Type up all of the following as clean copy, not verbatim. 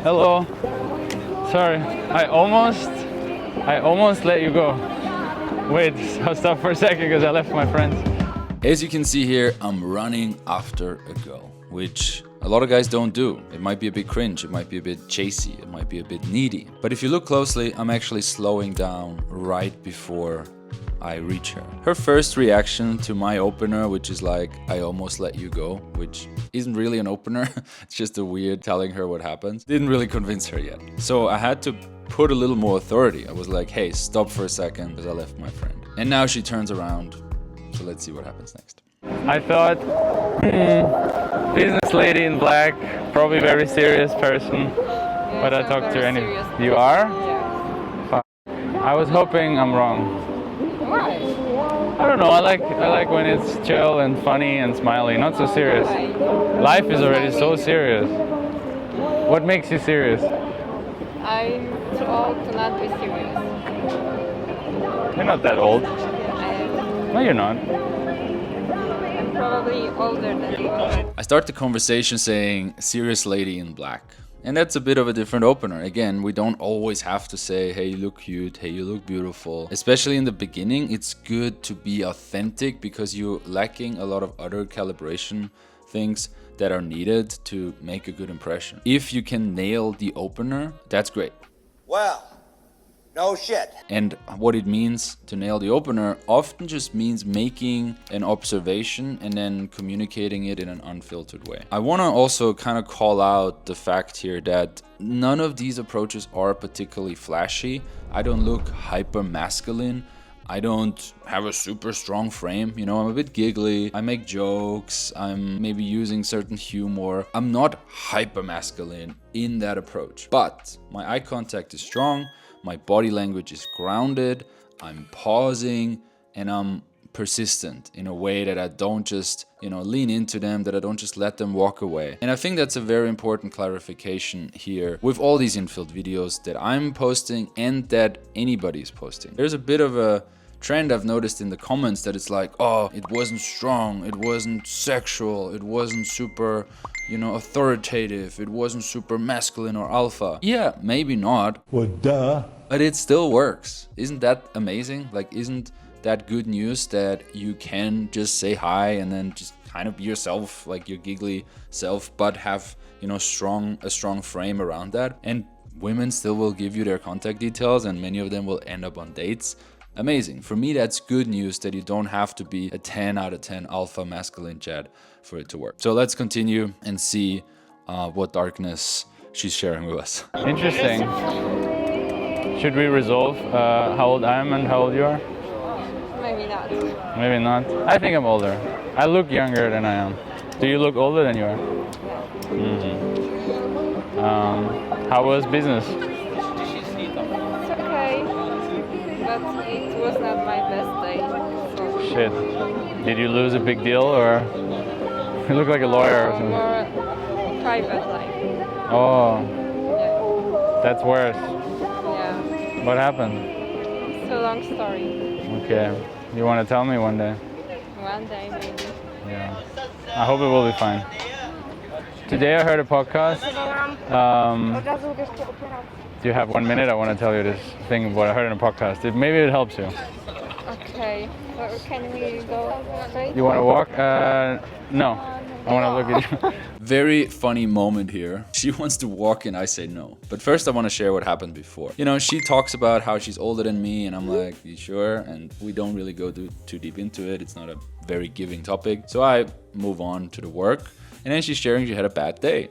Hello. Sorry, I almost let you go. Wait, I'll stop for a second because I left my friends. As you can see here, I'm running after a girl, which a lot of guys don't do. It might be a bit cringe, it might be a bit chasey, it might be a bit needy. But if you look closely, I'm actually slowing down right before I reach her. Her first reaction to my opener, which is like, I almost let you go, which isn't really an opener, it's just a weird telling her what happens, didn't really convince her yet. So I had to put a little more authority. I was like, hey, stop for a second, because I left my friend. And now she turns around, so let's see what happens next. I thought, business lady in black, probably very serious person, Yeah, but I so talked to very any. serious. You are? Yeah. I was hoping I'm wrong. Why? I don't know. I like when it's chill and funny and smiley, not so serious. Why? Life is already so serious. What makes you serious? I'm too old to not be serious. You're not that old. I am. No, you're not. I'm probably older than you. I start the conversation saying, serious lady in black. And that's a bit of a different opener. Again, we don't always have to say, hey, you look cute, hey, you look beautiful. Especially in the beginning, it's good to be authentic because you're lacking a lot of other calibration things that are needed to make a good impression. If you can nail the opener, that's great. Well, no shit. And what it means to nail the opener often just means making an observation and then communicating it in an unfiltered way. I want to also kind of call out the fact here that none of these approaches are particularly flashy. I don't look hyper masculine. I don't have a super strong frame, you know, I'm a bit giggly, I make jokes, I'm maybe using certain humor. I'm not hyper masculine in that approach, but my eye contact is strong, my body language is grounded, I'm pausing, and I'm persistent in a way that I don't just, lean into them, that I don't just let them walk away. And I think that's a very important clarification here with all these infilled videos that I'm posting and that anybody's posting. There's a bit of a trend I've noticed in the comments that it's like, oh, it wasn't strong, it wasn't sexual, it wasn't super, authoritative, it wasn't super masculine or alpha. Yeah, maybe not. Well, duh. But it still works. Isn't that amazing? Like, isn't that good news that you can just say hi and then just kind of be yourself, like your giggly self, but have, a strong frame around that? And women still will give you their contact details and many of them will end up on dates. Amazing. For me, that's good news that you don't have to be a 10 out of 10 alpha masculine Chad for it to work. So let's continue and see what darkness she's sharing with us. Interesting. Should we resolve how old I am and how old you are? Maybe not. Maybe not. I think I'm older. I look younger than I am. Do you look older than you are? How was business? It's okay, but it was not my best day. So Shit. Did you lose a big deal or you look like a lawyer or something? more private life. Oh, Yeah. that's worse. Yeah. What happened? It's a long story. Okay. You want to tell me one day? One day maybe. Yeah. I hope it will be fine. Today I heard a podcast. Do you have 1 minute? I want to tell you this thing of what I heard in a podcast. Maybe it helps you. Okay. Well, can we go straight? You want to walk? No. I want to look at you. Very funny moment here. She wants to walk and I say no. But first I want to share what happened before. She talks about how she's older than me and I'm like, you sure? And we don't really go too deep into it. It's not a very giving topic. So I move on to the work. And then she's sharing she had a bad day.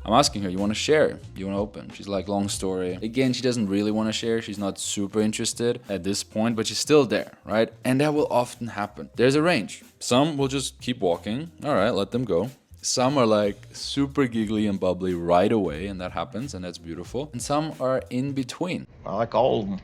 I'm asking her, you want to share? Do you want to open? She's like, long story. Again, she doesn't really want to share. She's not super interested at this point, but she's still there, right? And that will often happen. There's a range. Some will just keep walking. All right, let them go. Some are like super giggly and bubbly right away, and that happens, and that's beautiful. And some are in between. I like all of them.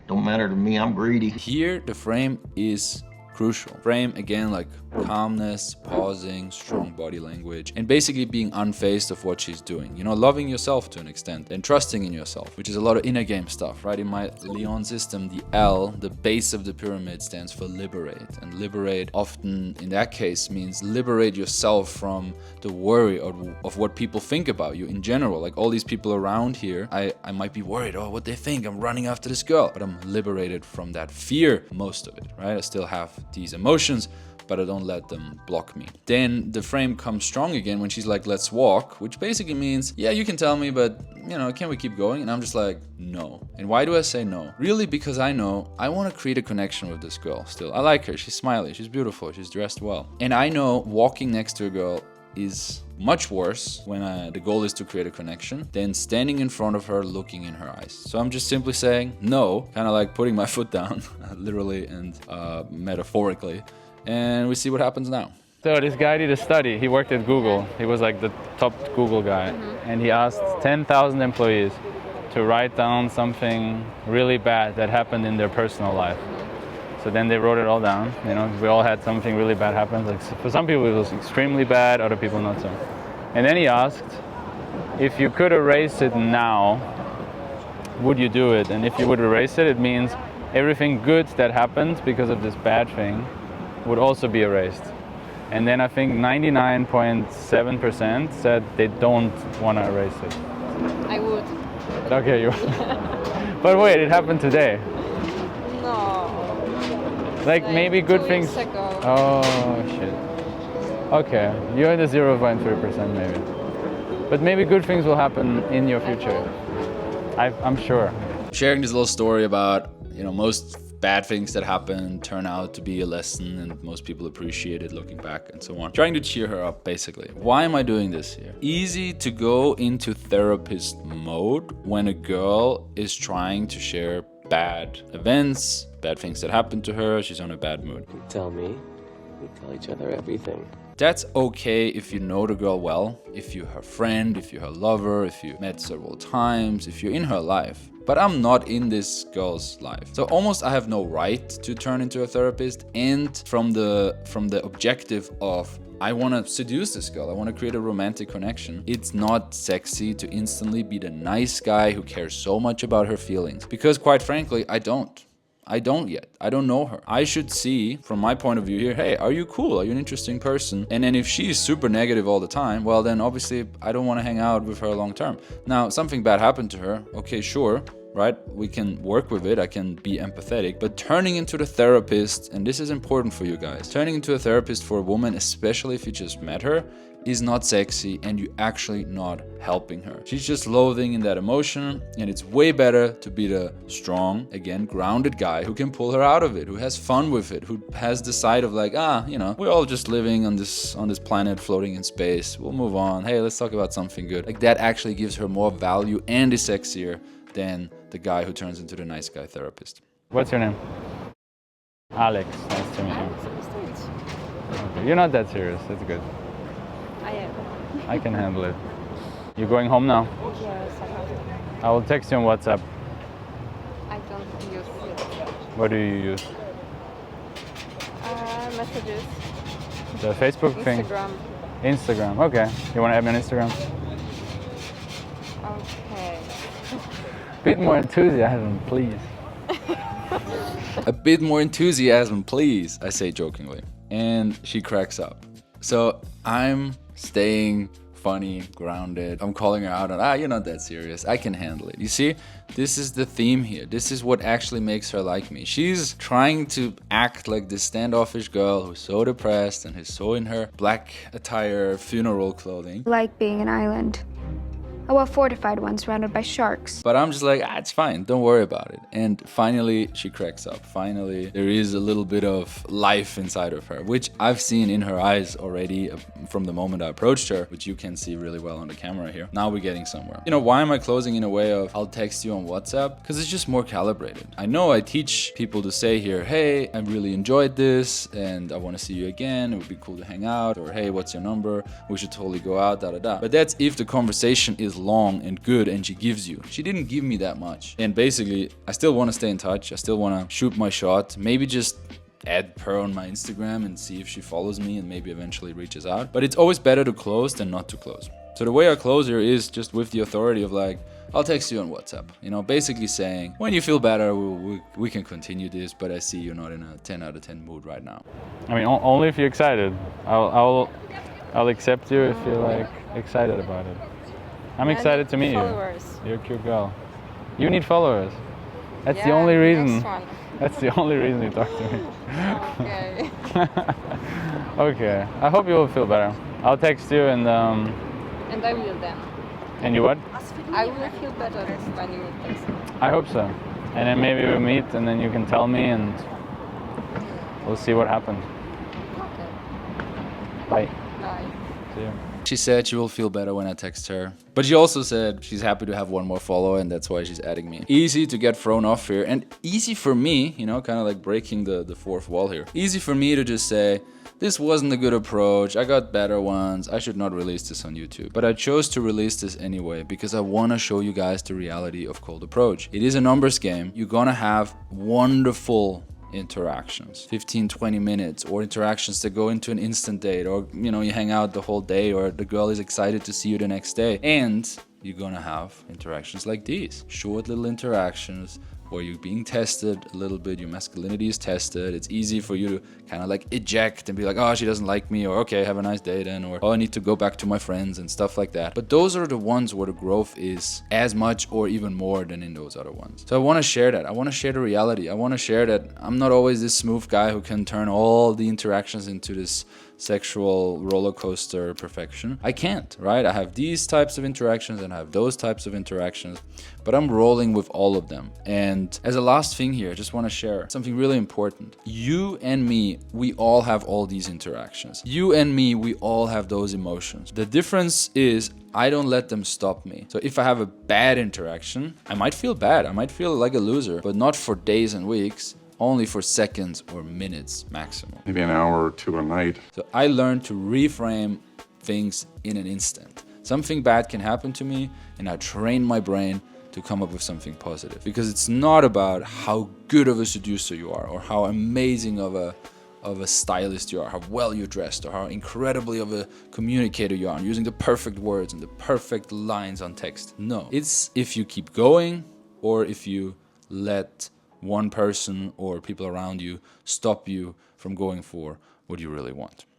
Don't matter to me, I'm greedy. Here, the frame is crucial. Frame, again, like calmness, pausing, strong body language, and basically being unfazed of what she's doing. You know, loving yourself to an extent and trusting in yourself, which is a lot of inner game stuff, right? In my Leon system, the L, the base of the pyramid, stands for liberate. And liberate often, in that case, means liberate yourself from the worry of what people think about you in general. Like all these people around here, I might be worried, oh, what they think, I'm running after this girl. But I'm liberated from that fear, most of it, right? I still have these emotions, but I don't let them block me. Then the frame comes strong again when she's like, let's walk, which basically means, yeah, you can tell me, but you know, can we keep going? And I'm just like, no. And why do I say no? Really, because I know I want to create a connection with this girl still. I like her, she's smiley, she's beautiful, she's dressed well. And I know walking next to a girl is much worse when the goal is to create a connection than standing in front of her looking in her eyes. So I'm just simply saying no, kind of like putting my foot down, literally and metaphorically, and we see what happens now. So this guy did a study. He worked at Google. He was like the top Google guy. And he asked 10,000 employees to write down something really bad that happened in their personal life. So then they wrote it all down. You know, we all had something really bad happen. Like for some people it was extremely bad, other people not so. And then he asked, if you could erase it now, would you do it? And if you would erase it, it means everything good that happened because of this bad thing would also be erased. And then I think 99.7% said they don't want to erase it. I would. Okay, you. But wait, it happened today. No. Like maybe good 2 things. weeks ago. Oh shit. Okay, you're in the 0.3% maybe. But maybe good things will happen in your future. I'm sure. Sharing this little story about, you know, most bad things that happen turn out to be a lesson and most people appreciate it looking back and so on. Trying to cheer her up, basically. Why am I doing this here? Easy to go into therapist mode when a girl is trying to share bad events, bad things that happened to her, she's on a bad mood. You tell me, we tell each other everything. That's okay if you know the girl well, if you're her friend, if you're her lover, if you met several times, if you're in her life. But I'm not in this girl's life. So almost I have no right to turn into a therapist, and from the objective of I want to seduce this girl, I want to create a romantic connection. It's not sexy to instantly be the nice guy who cares so much about her feelings. Because quite frankly, I don't yet. I don't know her. I should see, from my point of view here, hey, are you cool? Are you an interesting person? And then if she's super negative all the time, well, then obviously I don't want to hang out with her long term. Now, something bad happened to her. Okay, sure, right? We can work with it. I can be empathetic. But turning into the therapist, and this is important for you guys, turning into a therapist for a woman, especially if you just met her, is not sexy and you actually not helping her. She's just loathing in that emotion, and it's way better to be the strong, again, grounded guy who can pull her out of it, who has fun with it, who has the side of like, you know, we're all just living on this planet floating in space. We'll move on. Hey, let's talk about something good. Like that actually gives her more value and is sexier than the guy who turns into the nice guy therapist. What's your name? Alex. Nice to meet you. Okay. You're not that serious. That's good. I am. I can handle it. You going home now? Yes, I have to. I will text you on WhatsApp. I don't use it. What do you use? Messages. The Facebook thing? Instagram. Okay. You want to add me on Instagram? Okay. Bit more enthusiasm, please. A bit more enthusiasm, please, I say jokingly. And she cracks up. So I'm staying funny, grounded. I'm calling her out on, you're not that serious. I can handle it. You see, this is the theme here. This is what actually makes her like me. She's trying to act like this standoffish girl who's so depressed and who's so in her black attire, funeral clothing. Like being an island. A well-fortified one surrounded by sharks. But I'm just like, it's fine, don't worry about it. And finally, she cracks up. Finally, there is a little bit of life inside of her, which I've seen in her eyes already from the moment I approached her, which you can see really well on the camera here. Now we're getting somewhere. You know, why am I closing in a way of, I'll text you on WhatsApp? Because it's just more calibrated. I know I teach people to say here, hey, I really enjoyed this, and I want to see you again. It would be cool to hang out. Or, hey, what's your number? We should totally go out, da-da-da. But that's if the conversation is long and good and she gives you. She didn't give me that much. And basically, I still want to stay in touch. I still want to shoot my shot. Maybe just add her on my Instagram and see if she follows me and maybe eventually reaches out. But it's always better to close than not to close. So the way I close here is just with the authority of like, I'll text you on WhatsApp, you know, basically saying, when you feel better, we can continue this, but I see you're not in a 10 out of 10 mood right now. I mean, only if you're excited. I'll accept you if you're like excited about it. I'm excited to meet followers. you. You're a cute girl. You need followers. That's the Yeah, only reason. next one. That's the only reason you talk to me. Okay. Okay. I hope you will feel better. I'll text you and And I will then. and you what? I will feel better when you text me. I hope so. And then maybe we'll meet and then you can tell me and we'll see what happens. Okay. Bye. Bye. See you. She said she will feel better when I text her. But she also said she's happy to have one more follower and that's why she's adding me. Easy to get thrown off here and easy for me, you know, kind of like breaking the fourth wall here. Easy for me to just say, this wasn't a good approach, I got better ones, I should not release this on YouTube. But I chose to release this anyway because I want to show you guys the reality of cold approach. It is a numbers game. You're gonna have wonderful interactions, 15-20 minutes, or interactions that go into an instant date, or you know, you hang out the whole day, or the girl is excited to see you the next day. And you're gonna have interactions like these, short little interactions where you're being tested a little bit, your masculinity is tested. It's easy for you to kind of like eject and be like, oh, she doesn't like me, or okay, have a nice day then, or oh, I need to go back to my friends and stuff like that. But those are the ones where the growth is as much or even more than in those other ones. So I want to share that. I want to share the reality. I want to share that I'm not always this smooth guy who can turn all the interactions into this sexual roller coaster perfection. I can't, right? I have these types of interactions and I have those types of interactions, but I'm rolling with all of them. And as a last thing here, I just want to share something really important. You and me, we all have all these interactions. You and me, we all have those emotions. The difference is I don't let them stop me. So if I have a bad interaction, I might feel bad. I might feel like a loser, but not for days and weeks. Only for seconds or minutes maximum. Maybe an hour or two a night. So I learned to reframe things in an instant. Something bad can happen to me and I train my brain to come up with something positive. Because it's not about how good of a seducer you are or how amazing of a stylist you are, how well you're dressed, or how incredibly of a communicator you are, using the perfect words and the perfect lines on text. No, it's if you keep going or if you let one person or people around you stop you from going for what you really want.